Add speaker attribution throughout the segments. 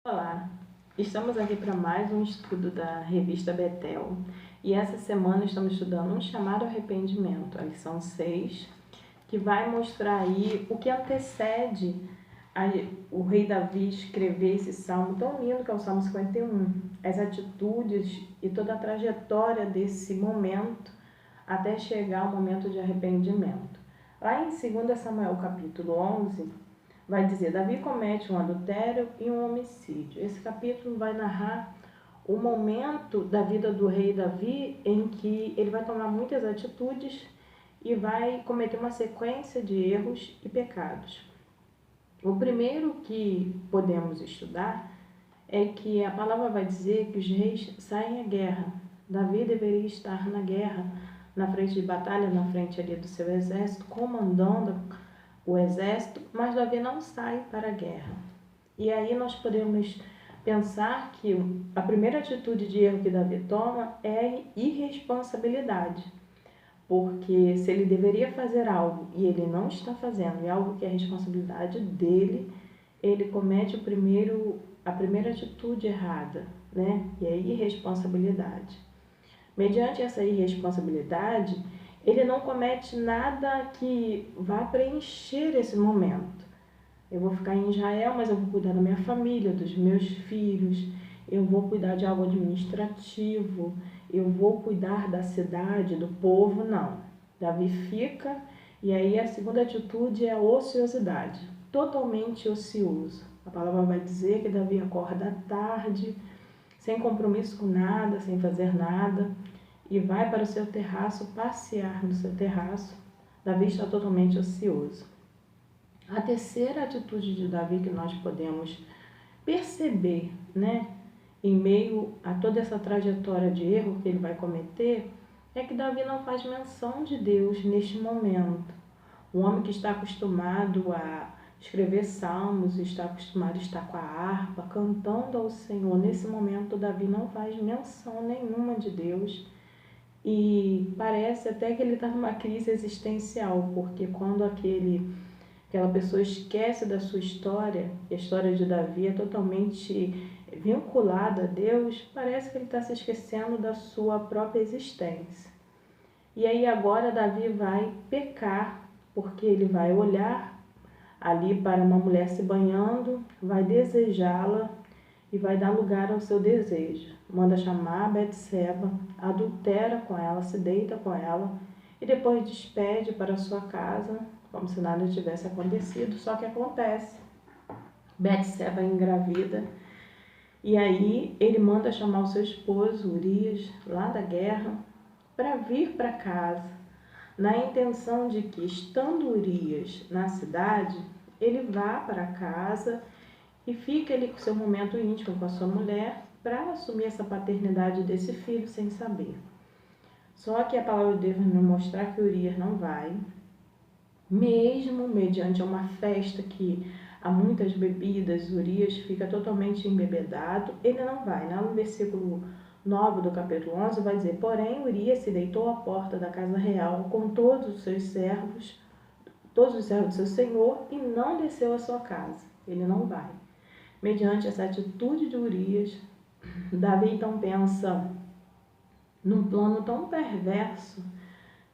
Speaker 1: Olá, estamos aqui para mais um estudo da revista Betel e essa semana estamos estudando um chamado arrependimento, a lição 6, que vai mostrar aí o que antecede o rei Davi escrever esse salmo tão lindo que é o Salmo 51, as atitudes e toda a trajetória desse momento até chegar ao momento de arrependimento. Lá em 2 Samuel capítulo 11, vai dizer: Davi comete um adultério e um homicídio. Esse capítulo vai narrar o momento da vida do rei Davi em que ele vai tomar muitas atitudes e vai cometer uma sequência de erros e pecados. O primeiro que podemos estudar é que a palavra vai dizer que os reis saem à guerra. Davi deveria estar na guerra, na frente de batalha, na frente ali do seu exército, comandando o exército, mas Davi não sai para a guerra. E aí nós podemos pensar que a primeira atitude de erro que Davi toma é irresponsabilidade, porque se ele deveria fazer algo e ele não está fazendo, e algo que é responsabilidade dele, ele comete a primeira atitude errada, né? E é irresponsabilidade. Mediante essa irresponsabilidade, ele não comete nada que vá preencher esse momento. Eu vou ficar em Israel, mas eu vou cuidar da minha família, dos meus filhos, eu vou cuidar de algo administrativo, eu vou cuidar da cidade, do povo, não. Davi fica, e aí a segunda atitude é a ociosidade, totalmente ocioso. A palavra vai dizer que Davi acorda à tarde, sem compromisso com nada, sem fazer nada, e vai para o seu terraço passear no seu terraço. Davi está totalmente ocioso. A terceira atitude de Davi que nós podemos perceber, né, em meio a toda essa trajetória de erro que ele vai cometer, é que Davi não faz menção de Deus neste momento. Um homem que está acostumado a escrever salmos, está acostumado a estar com a harpa, cantando ao Senhor. Nesse momento, Davi não faz menção nenhuma de Deus. E parece até que ele está numa crise existencial, porque quando aquela pessoa esquece da sua história, e a história de Davi é totalmente vinculada a Deus, parece que ele está se esquecendo da sua própria existência. E aí agora Davi vai pecar, porque ele vai olhar ali para uma mulher se banhando, vai desejá-la e vai dar lugar ao seu desejo. Manda chamar Betseba, adultera com ela, se deita com ela e depois despede para sua casa, como se nada tivesse acontecido. Só que acontece. Betseba engravida e aí ele manda chamar o seu esposo, Urias, lá da guerra, para vir para casa, na intenção de que, estando Urias na cidade, ele vá para casa e fica ali com seu momento íntimo com a sua mulher para assumir essa paternidade desse filho sem saber. Só que a palavra de Deus vai nos mostrar que Urias não vai, mesmo mediante uma festa que há muitas bebidas, Urias fica totalmente embebedado, ele não vai. No versículo 9 do capítulo 11 vai dizer: porém Urias se deitou à porta da casa real com todos os servos do seu senhor, e não desceu à sua casa. Ele não vai. Mediante essa atitude de Urias, Davi então pensa num plano tão perverso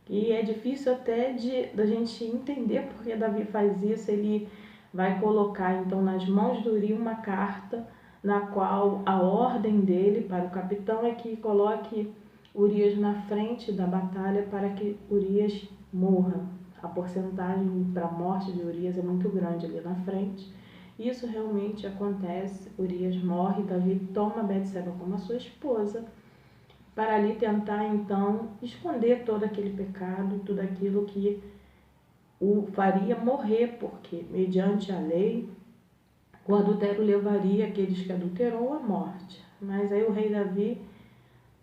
Speaker 1: que é difícil até da gente entender porque Davi faz isso. Ele vai colocar então nas mãos de Urias uma carta na qual a ordem dele para o capitão é que coloque Urias na frente da batalha para que Urias morra. A porcentagem para a morte de Urias é muito grande ali na frente. Isso realmente acontece, Urias morre, Davi toma Betseba como a sua esposa, para ali tentar então esconder todo aquele pecado, tudo aquilo que o faria morrer, porque mediante a lei, o adultério levaria aqueles que adulterou à morte. Mas aí o rei Davi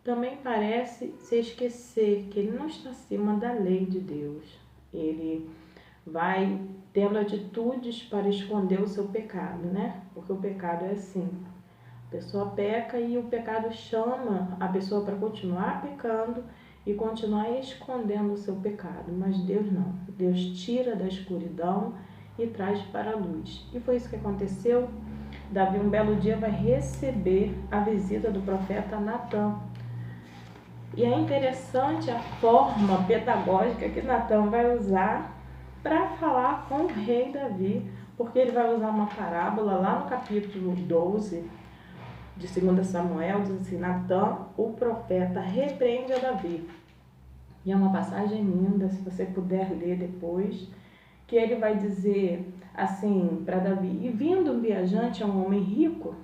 Speaker 1: também parece se esquecer que ele não está acima da lei de Deus. Ele vai tendo atitudes para esconder o seu pecado, né? Porque o pecado é assim, a pessoa peca e o pecado chama a pessoa para continuar pecando e continuar escondendo o seu pecado. Mas Deus não. Deus tira da escuridão e traz para a luz. E foi isso que aconteceu Davi, um belo dia, vai receber a visita do profeta Natã. E é interessante a forma pedagógica que Natã vai usar para falar com o rei Davi, porque ele vai usar uma parábola lá no capítulo 12 de 2 Samuel, diz assim: Natã, o profeta, repreende a Davi. E é uma passagem linda, se você puder ler depois, que ele vai dizer assim para Davi: e vindo um viajante a um homem rico,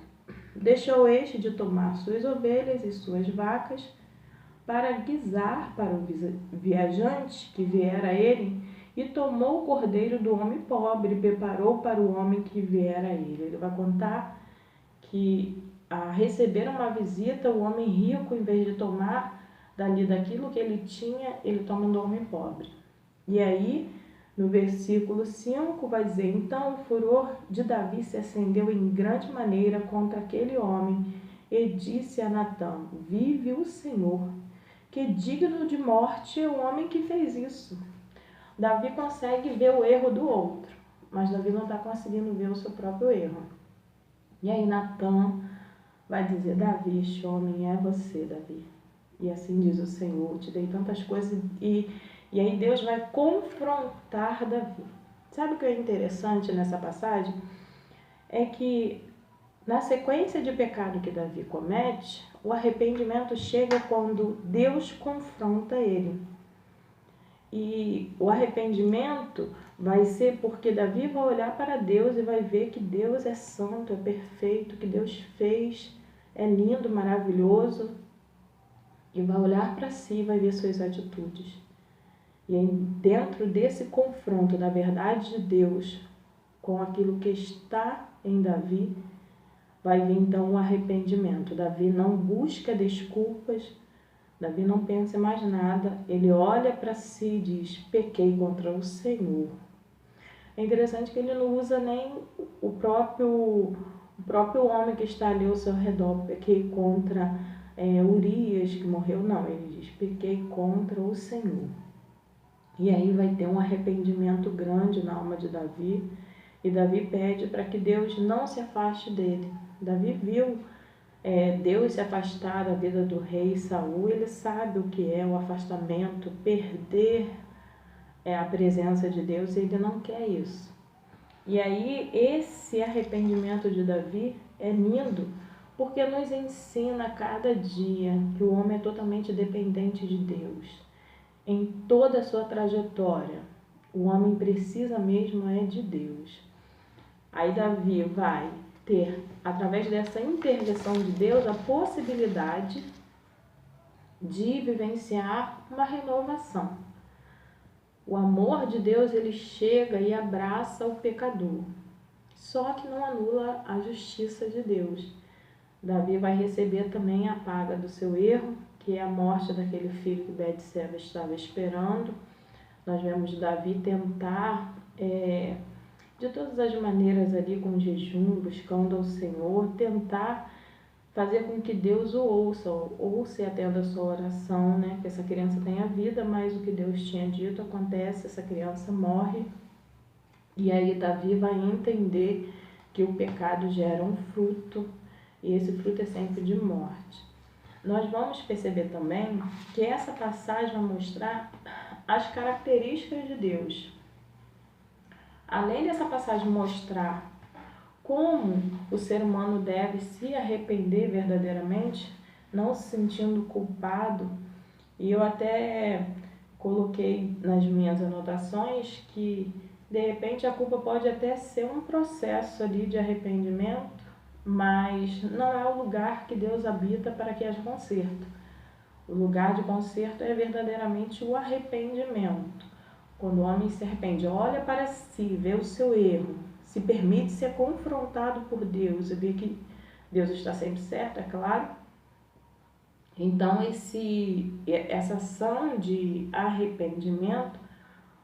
Speaker 1: deixou este de tomar suas ovelhas e suas vacas para guisar para o viajante que viera a ele, e tomou o cordeiro do homem pobre e preparou para o homem que viera a ele. Ele vai contar que a receber uma visita, o homem rico, em vez de tomar dali daquilo que ele tinha, ele toma do homem pobre. E aí, no versículo 5 vai dizer: então o furor de Davi se acendeu em grande maneira contra aquele homem, e disse a Natã: vive o Senhor, que digno de morte é o homem que fez isso. Davi consegue ver o erro do outro, mas Davi não está conseguindo ver o seu próprio erro. E aí Natã vai dizer: Davi, este homem é você, Davi. E assim diz o Senhor: te dei tantas coisas. E aí Deus vai confrontar Davi. Sabe o que é interessante nessa passagem? É que na sequência de pecado que Davi comete, o arrependimento chega quando Deus confronta ele. E o arrependimento vai ser porque Davi vai olhar para Deus e vai ver que Deus é santo, é perfeito, que Deus fez, é lindo, maravilhoso. E vai olhar para si e vai ver suas atitudes. E aí, dentro desse confronto da verdade de Deus com aquilo que está em Davi, vai vir então o arrependimento. Davi não busca desculpas, Davi não pensa em mais nada, ele olha para si e diz: pequei contra o Senhor. É interessante que ele não usa nem o próprio homem que está ali ao seu redor, pequei contra Urias que morreu, não, ele diz: pequei contra o Senhor. E aí vai ter um arrependimento grande na alma de Davi, e Davi pede para que Deus não se afaste dele. Davi viu Deus se afastar da vida do rei Saul, ele sabe o que é o afastamento, perder a presença de Deus, e ele não quer isso. E aí esse arrependimento de Davi é lindo, porque nos ensina cada dia que o homem é totalmente dependente de Deus. Em toda a sua trajetória, o homem precisa mesmo de Deus. Aí Davi vai ter, através dessa intervenção de Deus, a possibilidade de vivenciar uma renovação. O amor de Deus, ele chega e abraça o pecador, só que não anula a justiça de Deus. Davi vai receber também a paga do seu erro, que é a morte daquele filho que Betseba estava esperando. Nós vemos Davi tentar, de todas as maneiras ali, com jejum, buscando ao Senhor, tentar fazer com que Deus o ouça e atenda a sua oração, né? Que essa criança tenha vida, mas o que Deus tinha dito acontece, essa criança morre. E aí Davi vai entender que o pecado gera um fruto, e esse fruto é sempre de morte. Nós vamos perceber também que essa passagem vai mostrar as características de Deus. Além dessa passagem mostrar como o ser humano deve se arrepender verdadeiramente, não se sentindo culpado, e eu até coloquei nas minhas anotações que, de repente, a culpa pode até ser um processo ali de arrependimento, mas não é o lugar que Deus habita para que haja conserto. O lugar de conserto é verdadeiramente o arrependimento. Quando o homem se arrepende, olha para si, vê o seu erro, se permite ser confrontado por Deus e ver que Deus está sempre certo, é claro. Então, essa ação de arrependimento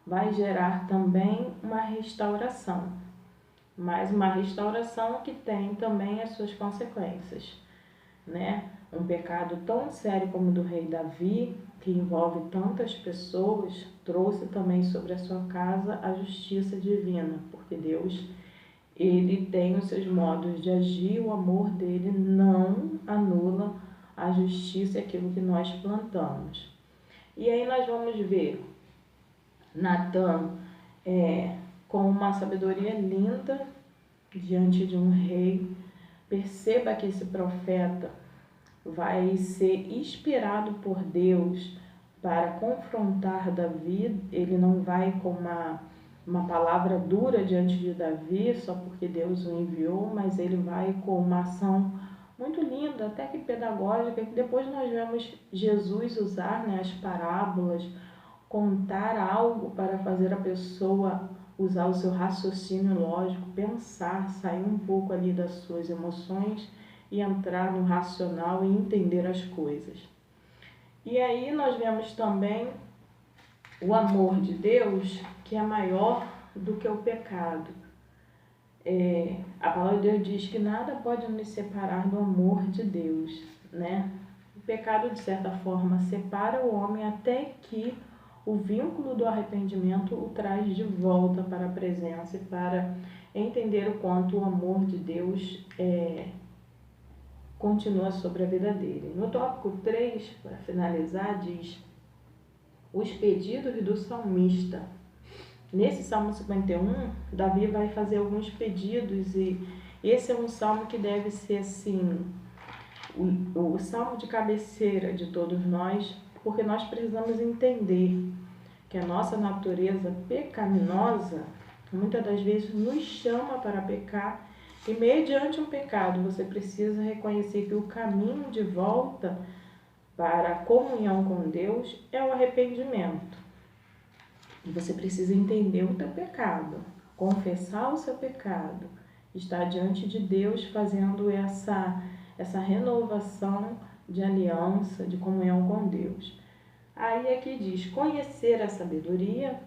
Speaker 1: vai gerar também uma restauração. Mas uma restauração que tem também as suas consequências, né? Um pecado tão sério como o do rei Davi, que envolve tantas pessoas, trouxe também sobre a sua casa a justiça divina, porque Deus, ele tem os seus modos de agir, o amor dele não anula a justiça e aquilo que nós plantamos. E aí nós vamos ver Natã com uma sabedoria linda diante de um rei. Perceba que esse profeta vai ser inspirado por Deus para confrontar Davi. Ele não vai com uma palavra dura diante de Davi só porque Deus o enviou, mas ele vai com uma ação muito linda, até que pedagógica, que depois nós vemos Jesus usar, né, as parábolas, contar algo para fazer a pessoa usar o seu raciocínio lógico, pensar, sair um pouco ali das suas emoções e entrar no racional e entender as coisas. E aí nós vemos também o amor de Deus, que é maior do que o pecado. A palavra de Deus diz que nada pode nos separar do amor de Deus, né? O pecado, de certa forma, separa o homem até que o vínculo do arrependimento o traz de volta para a presença e para entender o quanto o amor de Deus continua sobre a vida dele. No tópico 3, para finalizar, diz os pedidos do salmista. Nesse Salmo 51, Davi vai fazer alguns pedidos e esse é um salmo que deve ser assim, o salmo de cabeceira de todos nós, porque nós precisamos entender que a nossa natureza pecaminosa muitas das vezes nos chama para pecar e mediante um pecado você precisa reconhecer que o caminho de volta para a comunhão com Deus é o arrependimento. E você precisa entender o teu pecado, confessar o seu pecado, estar diante de Deus fazendo essa renovação de aliança, de comunhão com Deus. Aí aqui diz, conhecer a sabedoria,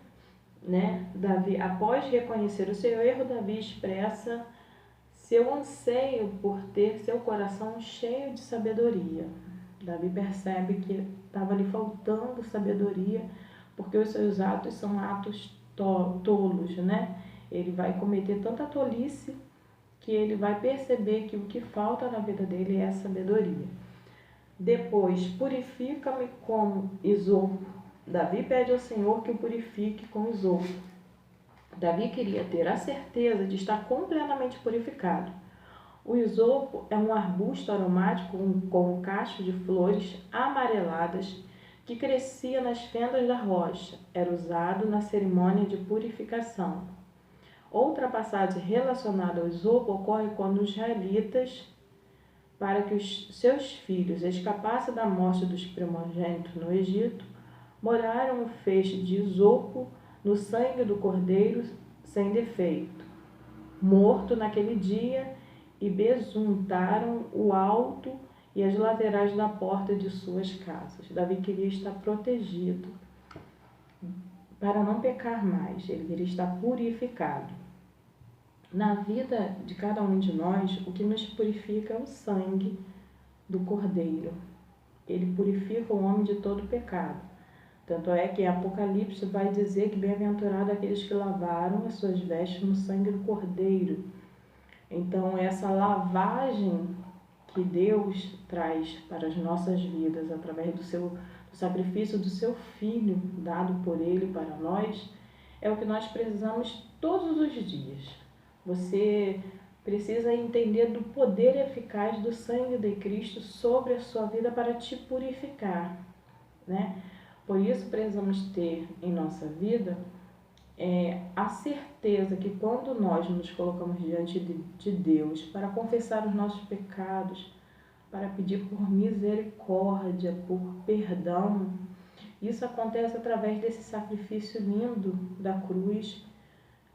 Speaker 1: né? Davi, após reconhecer o seu erro, Davi expressa seu anseio por ter seu coração cheio de sabedoria. Davi percebe que estava lhe faltando sabedoria, porque os seus atos são atos tolos, né? Ele vai cometer tanta tolice que ele vai perceber que o que falta na vida dele é a sabedoria. Depois, purifica-me como isopo. Davi pede ao Senhor que o purifique com isopo. Davi queria ter a certeza de estar completamente purificado. O isopo é um arbusto aromático com um cacho de flores amareladas que crescia nas fendas da rocha. Era usado na cerimônia de purificação. Outra passagem relacionada ao isopo ocorre quando os israelitas, para que os seus filhos escapassem da morte dos primogênitos no Egito, molharam um feixe de isopo no sangue do cordeiro sem defeito, morto naquele dia, e besuntaram o alto e as laterais da porta de suas casas. Davi queria estar protegido para não pecar mais, ele queria estar purificado. Na vida de cada um de nós, o que nos purifica é o sangue do Cordeiro. Ele purifica o homem de todo pecado. Tanto é que em Apocalipse vai dizer que bem-aventurado aqueles que lavaram as suas vestes no sangue do Cordeiro. Então, essa lavagem que Deus traz para as nossas vidas através do sacrifício do seu Filho dado por Ele para nós, é o que nós precisamos todos os dias. Você precisa entender do poder eficaz do sangue de Cristo sobre a sua vida para te purificar, né? Por isso precisamos ter em nossa vida a certeza que quando nós nos colocamos diante de Deus para confessar os nossos pecados, para pedir por misericórdia, por perdão, isso acontece através desse sacrifício lindo da cruz,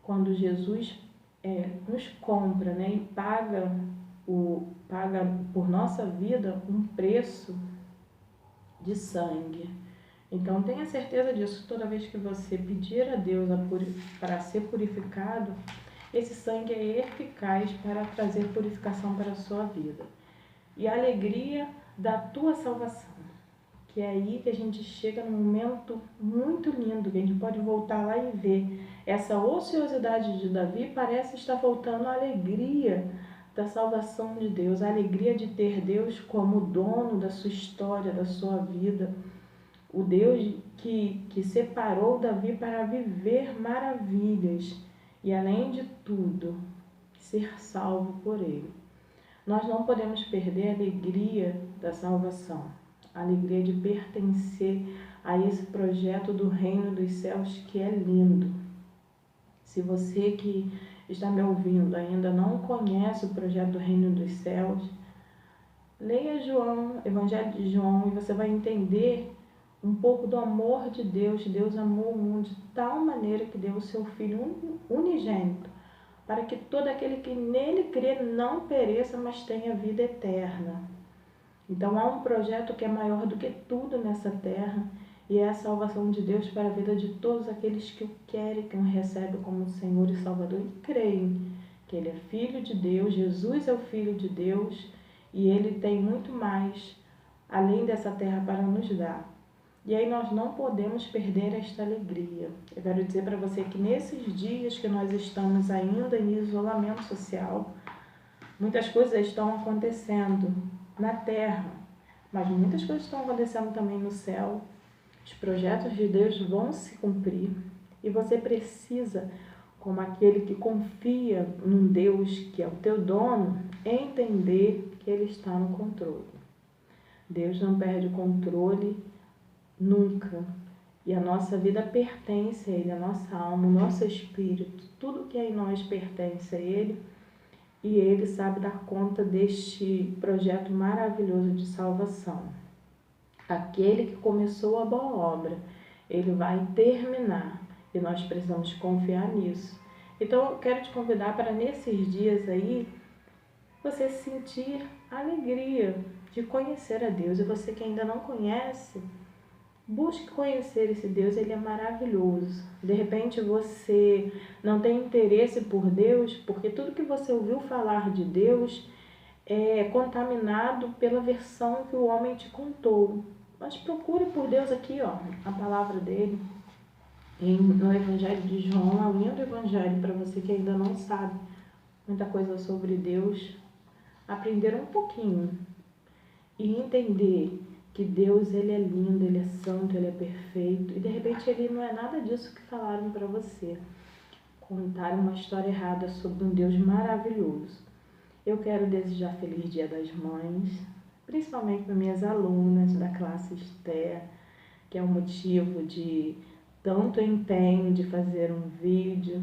Speaker 1: quando Jesus nos compra, né, e paga por nossa vida um preço de sangue. Então tenha certeza disso, toda vez que você pedir a Deus para ser purificado, esse sangue é eficaz para trazer purificação para a sua vida. E a alegria da tua salvação, que que é aí que a gente chega num momento muito lindo, que a gente pode voltar lá e ver. Essa ociosidade de Davi parece estar voltando à alegria da salvação de Deus, a alegria de ter Deus como dono da sua história, da sua vida. O Deus que separou Davi para viver maravilhas e, além de tudo, ser salvo por ele. Nós não podemos perder a alegria da salvação, a alegria de pertencer a esse projeto do reino dos céus que é lindo. Se você que está me ouvindo ainda não conhece o projeto do reino dos céus, leia João, Evangelho de João, e você vai entender um pouco do amor de Deus. Deus amou o mundo de tal maneira que deu o seu Filho unigênito, para que todo aquele que nele crê não pereça, mas tenha vida eterna. Então há um projeto que é maior do que tudo nessa terra, e é a salvação de Deus para a vida de todos aqueles que o querem, que o recebem como Senhor e Salvador e creem que Ele é Filho de Deus, Jesus é o Filho de Deus, e Ele tem muito mais além dessa terra para nos dar. E aí nós não podemos perder esta alegria. Eu quero dizer para você que nesses dias que nós estamos ainda em isolamento social, muitas coisas estão acontecendo na terra, mas muitas coisas estão acontecendo também no céu. Os projetos de Deus vão se cumprir e você precisa, como aquele que confia num Deus que é o teu dono, entender que Ele está no controle. Deus não perde o controle nunca. E a nossa vida pertence a Ele, a nossa alma, o nosso espírito, tudo que é em nós pertence a Ele. E Ele sabe dar conta deste projeto maravilhoso de salvação. Aquele que começou a boa obra, Ele vai terminar. E nós precisamos confiar nisso. Então eu quero te convidar para nesses dias aí, você sentir a alegria de conhecer a Deus. E você que ainda não conhece, busque conhecer esse Deus, Ele é maravilhoso. De repente você não tem interesse por Deus, porque tudo que você ouviu falar de Deus é contaminado pela versão que o homem te contou. Mas procure por Deus aqui, ó, a palavra dele, no Evangelho de João, é um lindo evangelho para você que ainda não sabe muita coisa sobre Deus, aprender um pouquinho e entender que Deus, Ele é lindo, Ele é santo, Ele é perfeito, e de repente Ele não é nada disso que falaram para você. Contaram uma história errada sobre um Deus maravilhoso. Eu quero desejar Feliz Dia das Mães, principalmente para minhas alunas da classe Esther, que é um motivo de tanto empenho de fazer um vídeo,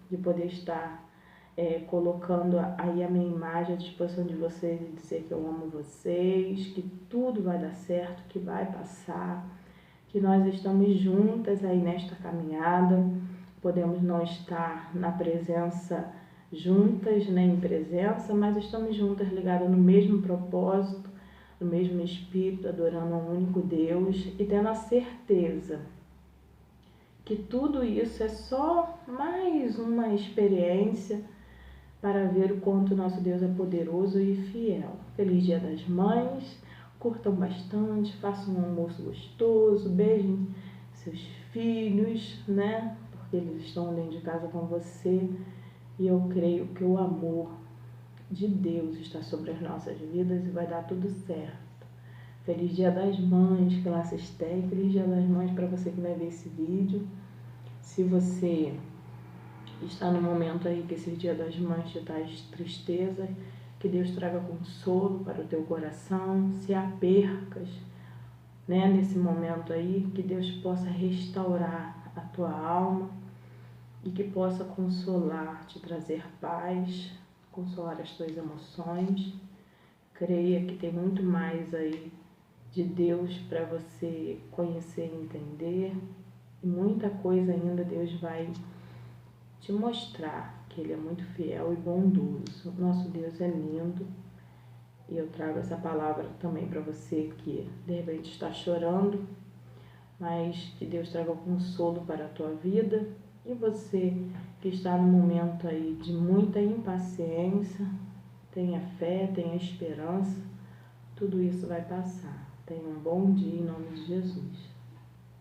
Speaker 1: de poder estar colocando aí a minha imagem à disposição de vocês e dizer que eu amo vocês, que tudo vai dar certo, que vai passar, que nós estamos juntas aí nesta caminhada. Podemos não estar na presença juntas, nem em presença, mas estamos juntas ligadas no mesmo propósito, no mesmo Espírito, adorando a um único Deus e tendo a certeza que tudo isso é só mais uma experiência para ver o quanto nosso Deus é poderoso e fiel. Feliz Dia das Mães, curtam bastante, façam um almoço gostoso, beijem seus filhos, né? Porque eles estão dentro de casa com você, e eu creio que o amor de Deus está sobre as nossas vidas e vai dar tudo certo. Feliz Dia das Mães, classe Esther, Feliz Dia das Mães para você que vai ver esse vídeo. Se você está no momento aí que esse Dia das Mães te traz tristeza, que Deus traga consolo para o teu coração. Se há percas, né, nesse momento aí, que Deus possa restaurar a tua alma e que possa consolar, te trazer paz, consolar as tuas emoções. Creia que tem muito mais aí de Deus para você conhecer e entender, e muita coisa ainda Deus vai te mostrar, que Ele é muito fiel e bondoso. Nosso Deus é lindo, e eu trago essa palavra também para você que de repente está chorando, mas que Deus traga o consolo para a tua vida. E você que está num momento aí de muita impaciência, tenha fé, tenha esperança, tudo isso vai passar. Tenha um bom dia em nome de Jesus.